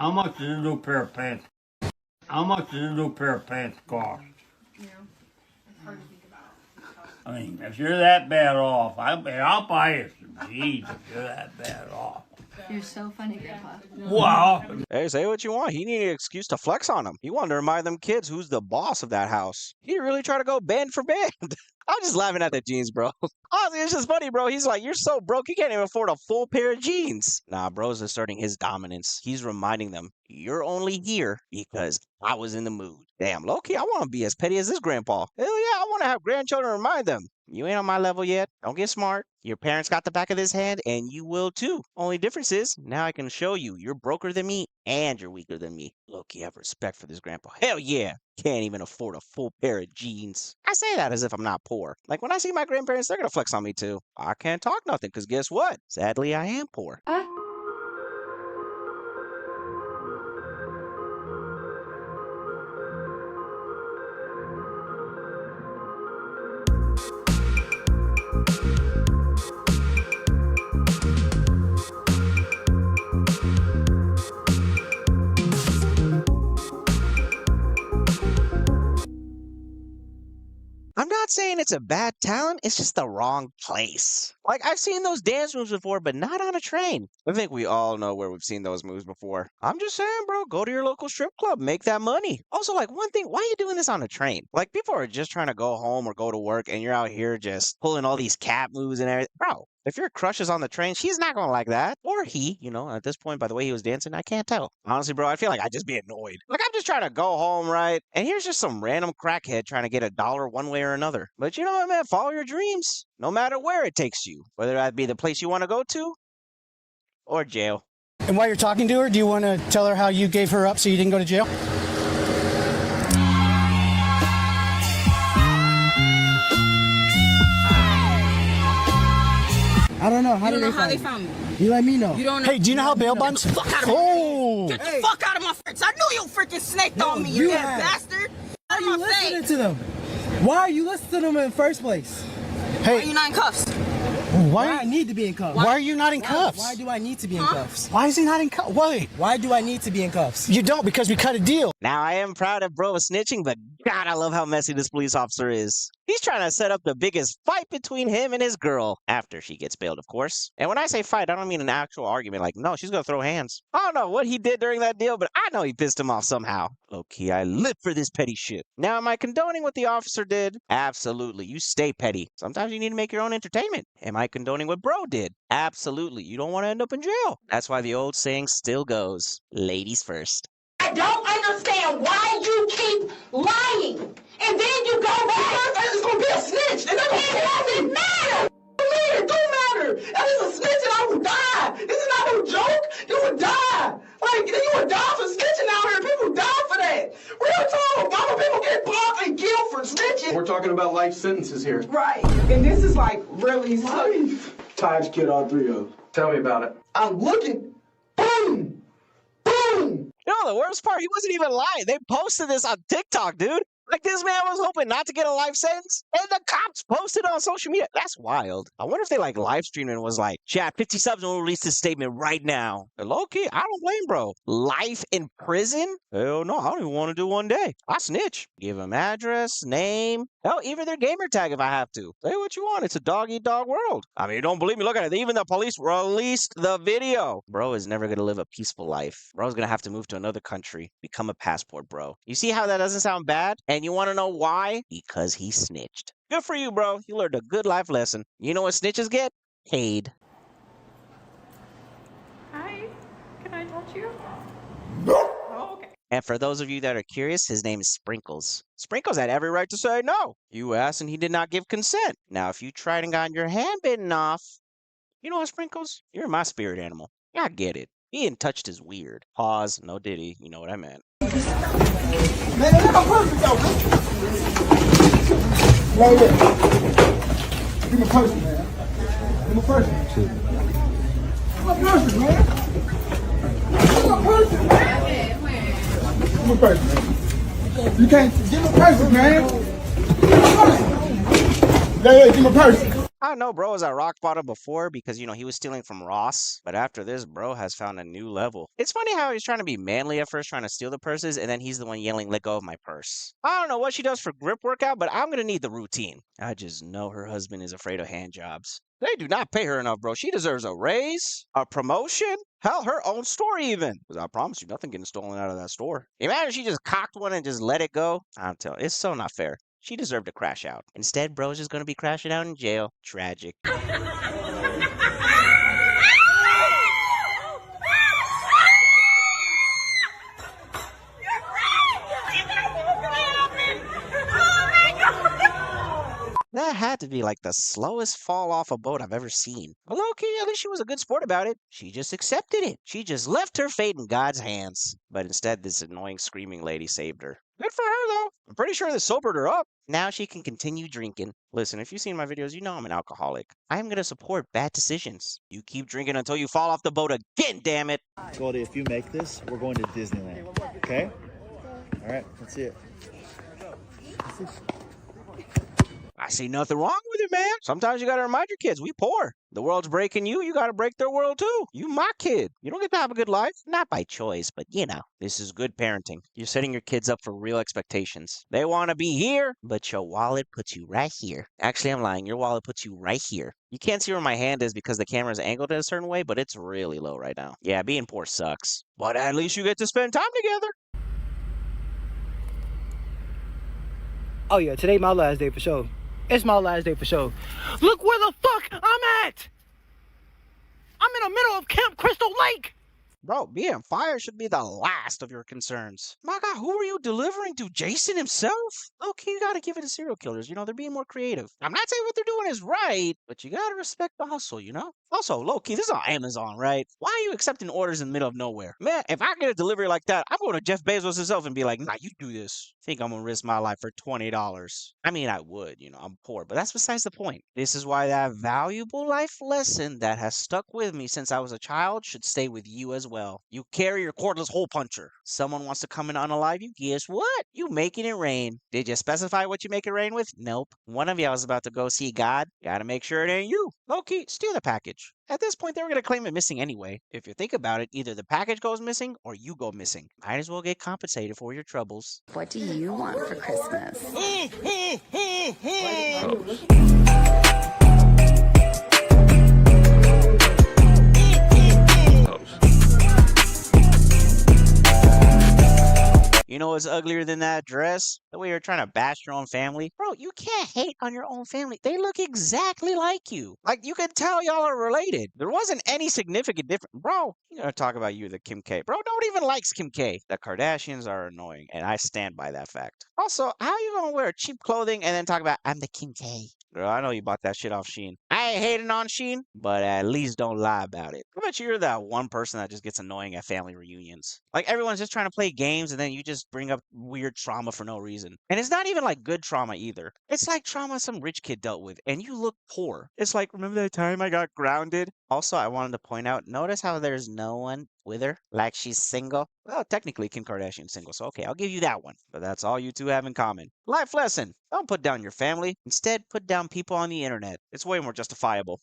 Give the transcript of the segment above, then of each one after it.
How much does a new pair of pants? How much does a new pair of pants cost? You know, it's hard to think about. I mean, if you're that bad off, I'll buy you some jeans if you're that bad off. You're so funny, Grandpa. Well, Hey, say what you want. He needed an excuse to flex on him. He wanted to remind them kids who's the boss of that house. He really tried to go band for band. I'm just laughing at the jeans, bro. Honestly, it's just funny, bro. He's like, you're so broke, you can't even afford a full pair of jeans. Nah, bro's asserting his dominance. He's reminding them, you're only here because I was in the mood. Damn, low-key, I want to be as petty as this grandpa. Hell yeah, I want to have grandchildren remind them. You ain't on my level yet. Don't get smart. Your parents got the back of this hand, and you will too. Only difference is, now I can show you you're broker than me, and you're weaker than me. Look, you have respect for this grandpa. Hell yeah. Can't even afford a full pair of jeans. I say that as if I'm not poor. Like, when I see my grandparents, they're gonna flex on me too. I can't talk nothing, because guess what? Sadly, I am poor. I'm not saying it's a bad talent, it's just the wrong place. Like, I've seen those dance moves before, but not on a train. I think we all know where we've seen those moves before. I'm just saying, bro, go to your local strip club, make that money. Also, like, one thing, why are you doing this on a train? Like, people are just trying to go home or go to work, and you're out here just pulling all these cat moves and everything. Bro, if your crush is on the train, she's not gonna like that. Or he, at this point, by the way he was dancing, I can't tell. Honestly, bro, I feel like I'd just be annoyed. Like, I'm just trying to go home, right? And here's just some random crackhead trying to get $1 one way or another. But you know what, man? Follow your dreams, no matter where it takes you. Whether that be the place you want to go to, or jail. And while you're talking to her, do you want to tell her how you gave her up so you didn't go to jail? I don't know. How You did don't know how they they find found me. me? You let me know. You don't know. Hey, do you know how bail bonds? Fuck out of me. Oh! Get the fuck out of my face. I knew you freaking snaked No, on me, you you had. bastard. Why Out are you of my listening face. to them? Why are you listening to them in the first place? Why are Hey, you not in cuffs? why I need to be in cuffs? Why- Why are you not in cuffs? Why do I need to be in cuffs? Why is he not in cuffs? Wait. Why do I need to be in cuffs? You don't, because we cut a deal. Now, I am proud of bro snitching, but God, I love how messy this police officer is. He's trying to set up the biggest fight between him and his girl, after she gets bailed, of course. And when I say fight, I don't mean an actual argument, like, no, she's gonna throw hands. I don't know what he did during that deal, but I know he pissed him off somehow. Low-key, I live for this petty shit. Now, am I condoning what the officer did? Absolutely, you stay petty. Sometimes you need to make your own entertainment. Am I condoning what bro did? Absolutely, you don't want to end up in jail. That's why the old saying still goes, ladies first. I don't understand why you keep lying. And then you go back. It's going to be a snitch. It doesn't matter. It do matter. That is a snitch and I would die. This is not no joke. You would die. Like, you would die for snitching out here. People die for that. Real talk. Other people get popped and killed for snitching. We're talking about life sentences here. Right. And this is like really safe. Times killed all three of them. Tell me about it. I'm looking. Boom. Boom. You know, the worst part, he wasn't even lying. They posted this on TikTok, dude. Like, this man was hoping not to get a life sentence, and the cops posted on social media. That's wild. I wonder if they, like, live streamed and was like, chat, 50 subs will release this statement right now. Low-key, I don't blame bro. Life in prison? Hell no, I don't even want to do one day. I snitch. Give him address, name, hell, even their gamer tag if I have to. Say what you want. It's a dog-eat-dog world. I mean, you don't believe me? Look at it. Even the police released the video. Bro is never going to live a peaceful life. Bro's going to have to move to another country, become a passport bro. You see how that doesn't sound bad? And you want to know why? Because he snitched. Good for you, bro. You learned a good life lesson. You know what snitches get? Paid. Hi, can I touch you? Oh, okay. And for those of you that are curious, his name is Sprinkles. Sprinkles had every right to say no. You asked and he did not give consent. Now, if you tried and got your hand bitten off, you know what, Sprinkles? You're my spirit animal. I get it. Being touched is weird. Pause. No diddy. You know what I meant. Man, let my purse go, man. Right here. Give me a person, man. Give me a person. Give me a person, man. Give me a person, man. Give me a person, man. You can't give me a person, man. Give me a person. Yeah, give me a person. I know bro was at rock bottom before because, he was stealing from Ross. But after this, bro has found a new level. It's funny how he's trying to be manly at first, trying to steal the purses, and then he's the one yelling, let go of my purse. I don't know what she does for grip workout, but I'm going to need the routine. I just know her husband is afraid of hand jobs. They do not pay her enough, bro. She deserves a raise, a promotion, hell, her own store even. Because I promise you, nothing getting stolen out of that store. Imagine she just cocked one and just let it go. I'm telling you, it's so not fair. She deserved to crash out. Instead, bro's just going to be crashing out in jail. Tragic. That had to be like the slowest fall off a boat I've ever seen. But low-key, at least she was a good sport about it. She just accepted it. She just left her fate in God's hands. But instead, this annoying screaming lady saved her. Good for her, though. I'm pretty sure this sobered her up. Now she can continue drinking. Listen, if you've seen my videos, you know I'm an alcoholic. I'm going to support bad decisions. You keep drinking until you fall off the boat again, damn it. Goldie, if you make this, we're going to Disneyland. Okay? All right, let's see it. I see nothing wrong with it, man. Sometimes you gotta remind your kids, we poor. The world's breaking you, you gotta break their world too. You my kid. You don't get to have a good life. Not by choice, but this is good parenting. You're setting your kids up for real expectations. They wanna be here, but your wallet puts you right here. Actually, I'm lying. Your wallet puts you right here. You can't see where my hand is because the camera is angled in a certain way, but it's really low right now. Yeah, being poor sucks. But at least you get to spend time together. Oh yeah, today my last day for sure. It's my last day for sure. Look where the fuck I'm at! I'm in the middle of Camp Crystal Lake! Bro, being fired should be the last of your concerns. My God, who are you delivering to? Jason himself? Okay, you gotta give it to serial killers. They're being more creative. I'm not saying what they're doing is right, but you gotta respect the hustle, Also, low-key, this is on Amazon, right? Why are you accepting orders in the middle of nowhere? Man, if I get a delivery like that, I'm going to Jeff Bezos himself and be like, nah, you do this. Think I'm gonna risk my life for $20. I mean, I would, I'm poor, but that's besides the point. This is why that valuable life lesson that has stuck with me since I was a child should stay with you as well. You carry your cordless hole puncher. Someone wants to come in unalive you, guess what? You making it rain. Did you specify what you make it rain with? Nope. One of y'all was about to go see God. Gotta make sure it ain't you. Low-key, steal the package. At this point, they were going to claim it missing anyway. If you think about it, either the package goes missing or you go missing. Might as well get compensated for your troubles. What do you want for Christmas? You know what's uglier than that dress? The way you're trying to bash your own family. Bro, you can't hate on your own family. They look exactly like you. Like, you can tell y'all are related. There wasn't any significant difference. Bro, you gotta talk about you, the Kim K. Bro, no one even likes Kim K. The Kardashians are annoying, and I stand by that fact. Also, how are you gonna wear cheap clothing and then talk about, I'm the Kim K? Girl, I know you bought that shit off Shein. I ain't hating on Shein, but at least don't lie about it. I bet you're that one person that just gets annoying at family reunions. Like, everyone's just trying to play games, and then you just bring up weird trauma for no reason. And it's not even like good trauma either. It's like trauma some rich kid dealt with, and you look poor. It's like, remember that time I got grounded? Also, I wanted to point out, notice how there's no one with her? Like she's single? Well, technically Kim Kardashian's single, so okay, I'll give you that one. But that's all you two have in common. Life lesson. Don't put down your family. Instead, put down people on the internet. It's way more justifiable.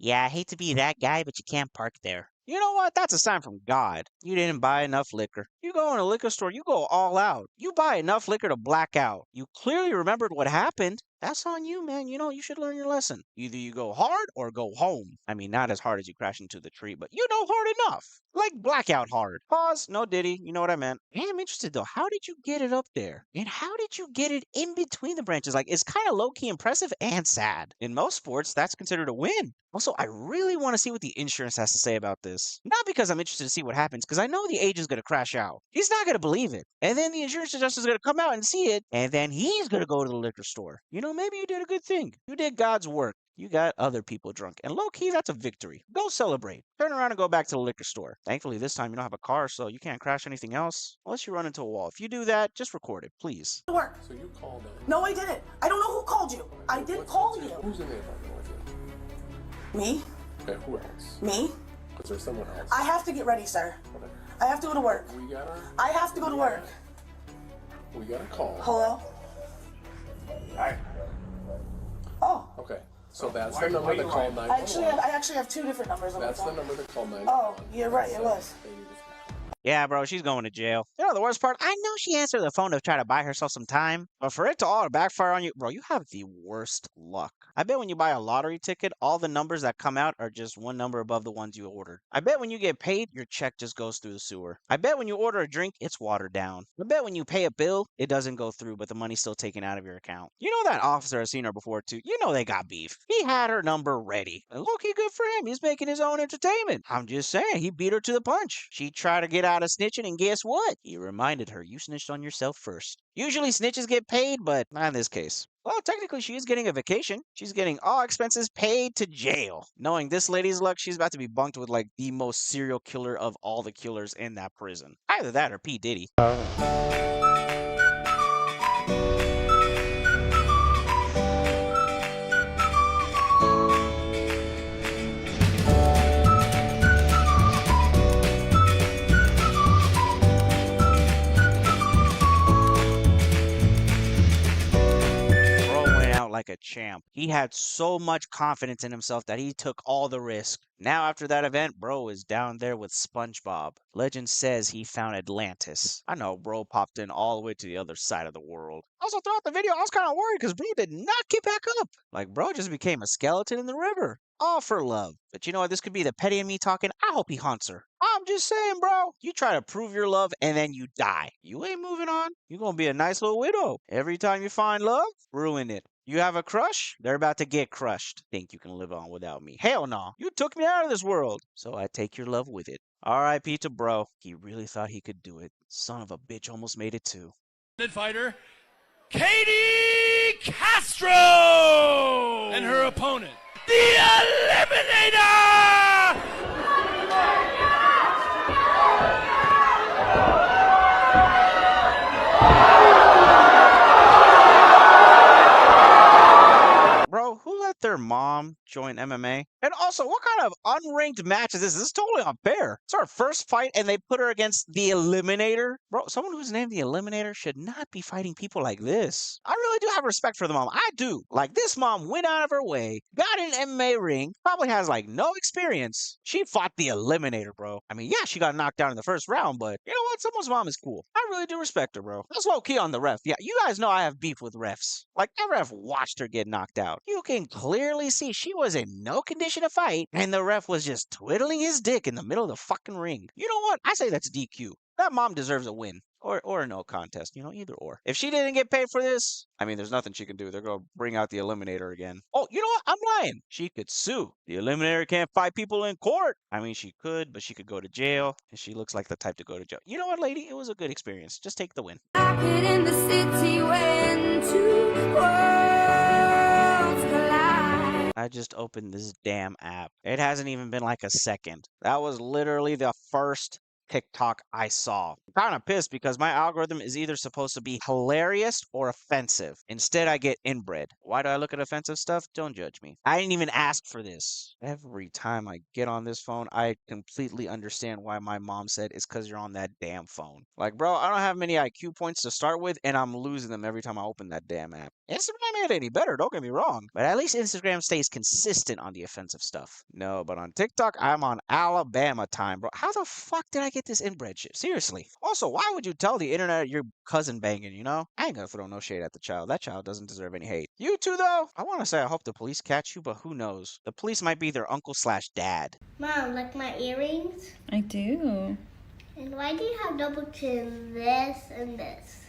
Yeah, I hate to be that guy, but you can't park there. You know what? That's a sign from God. You didn't buy enough liquor. You go in a liquor store, you go all out. You buy enough liquor to black out. You clearly remembered what happened. That's on you, man. You should learn your lesson. Either you go hard or go home. I mean, not as hard as you crash into the tree, but hard enough. Like blackout hard. Pause. No diddy. You know what I meant. I'm interested though. How did you get it up there? And how did you get it in between the branches? Like, it's kind of low-key impressive and sad. In most sports, that's considered a win. Also, I really want to see what the insurance has to say about this. Not because I'm interested to see what happens, because I know the agent's going to crash out. He's not going to believe it. And then the insurance adjuster's going to come out and see it, and then he's going to go to the liquor store. Maybe you did a good thing. You did God's work. You got other people drunk. And low-key, that's a victory. Go celebrate. Turn around and go back to the liquor store. Thankfully, this time you don't have a car, so you can't crash anything else. Unless you run into a wall. If you do that, just record it, please. Work. So you called him? No, I didn't. I don't know who called you. I didn't call you. Who's in there talking with you? Me? Okay, who else? Me? Is there someone else? I have to get ready, sir. I have to go to work. I have to go to work. We got a call. Hello? Hi. Oh. Okay. So that's the number to call 911. I actually have two different numbers on my That's phone. the number to call 911. Oh, you're right, it was. Yeah, bro, she's going to jail. You know the worst part? I know she answered the phone to try to buy herself some time, but for it to all backfire on you, bro, you have the worst luck. I bet when you buy a lottery ticket, all the numbers that come out are just one number above the ones you ordered. I bet when you get paid, your check just goes through the sewer. I bet when you order a drink, it's watered down. I bet when you pay a bill, it doesn't go through, but the money's still taken out of your account. You know that officer has seen her before, too. You know they got beef. He had her number ready. And look-y good for him. He's making his own entertainment. I'm just saying, he beat her to the punch. She tried to get out of snitching, and guess what? He reminded her, you snitched on yourself first. Usually snitches get paid, but not in this case. Well, technically, she is getting a vacation. She's getting all expenses paid to jail. Knowing this lady's luck, she's about to be bunked with like the most serial killer of all the killers in that prison. Either that or P. Diddy. Like a champ. He had so much confidence in himself that he took all the risk. Now after that event, bro is down there with SpongeBob. Legend says he found Atlantis. I know bro popped in all the way to the other side of the world. Also throughout the video, I was kind of worried because bro did not get back up. Like bro just became a skeleton in the river. All for love. But you know what? This could be the petty in me talking. I hope he haunts her. I'm just saying, bro. You try to prove your love and then you die. You ain't moving on. You're going to be a nice little widow. Every time you find love, ruin it. You have a crush? They're about to get crushed. Think you can live on without me? Hell no. You took me out of this world. So I take your love with it. R.I.P. to bro. He really thought he could do it. Son of a bitch almost made it too. Fighter, Katie Castro! And her opponent, the Eliminator! Bro, who let their mom join MMA? And also, what kind of unranked match is this? This is totally unfair. It's our first fight, and they put her against the Eliminator. Bro, someone who's named the Eliminator should not be fighting people like this. I really do have respect for the mom. I do. Like, this mom went out of her way, got in an MMA ring, probably has, like, no experience. She fought the Eliminator, bro. I mean, yeah, she got knocked down in the first round, but you know what? Someone's mom is cool. I really do respect her, bro. That's low-key on the ref. Yeah, you guys know I have beef with refs. Like, that ref watched her get knocked out. You can clearly see she was in no condition to fight, and the ref was just twiddling his dick in the middle of the fucking ring. You know what? I say that's DQ. That mom deserves a win. Or a no contest, you know, either or. If she didn't get paid for this, I mean, there's nothing she can do. They're going to bring out the Eliminator again. Oh, you know what? I'm lying. She could sue. The Eliminator can't fight people in court. I mean, she could, but she could go to jail, and she looks like the type to go to jail. You know what, lady? It was a good experience. Just take the win. In the city when two worlds collide. I just opened this damn app. It hasn't even been like a second. That was literally the first TikTok I saw. I'm kind of pissed because my algorithm is either supposed to be hilarious or offensive. Instead, I get inbred. Why do I look at offensive stuff? Don't judge me. I didn't even ask for this. Every time I get on this phone, I completely understand why my mom said it's because you're on that damn phone. Like, bro, I don't have many IQ points to start with, and I'm losing them every time I open that damn app. Instagram ain't any better, don't get me wrong. But at least Instagram stays consistent on the offensive stuff. No, but on TikTok, I'm on Alabama time, bro. How the fuck did I get this inbred shit? Seriously. Also, why would you tell the internet your cousin banging, you know? I ain't gonna throw no shade at the child. That child doesn't deserve any hate. You two, though? I want to say I hope the police catch you, but who knows? The police might be their uncle/dad. Mom, like my earrings? I do. And why do you have double chin, this and this?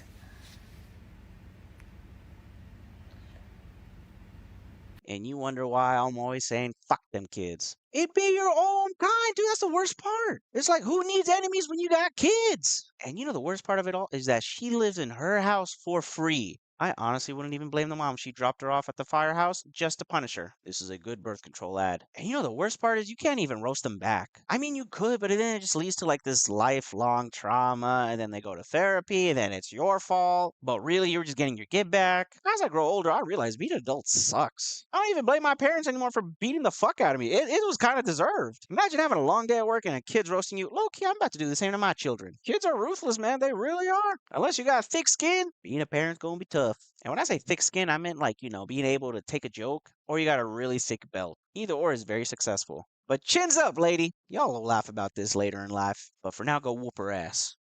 And you wonder why I'm always saying, fuck them kids. It be your own kind, dude. That's the worst part. It's like, who needs enemies when you got kids? And you know the worst part of it all is that she lives in her house for free. I honestly wouldn't even blame the mom. She dropped her off at the firehouse just to punish her. This is a good birth control ad. And you know the worst part is you can't even roast them back. I mean, you could, but then it just leads to like this lifelong trauma, and then they go to therapy, and then it's your fault. But really, you're just getting your get back. As I grow older, I realize being an adult sucks. I don't even blame my parents anymore for beating the fuck out of me. It was kind of deserved. Imagine having a long day at work and a kid's roasting you. Low key, I'm about to do the same to my children. Kids are ruthless, man. They really are. Unless you got thick skin, being a parent's gonna be tough. And when I say thick skin, I meant like, being able to take a joke, or you got a really thick belt. Either or is very successful. But chins up, lady. Y'all will laugh about this later in life. But for now, go whoop her ass.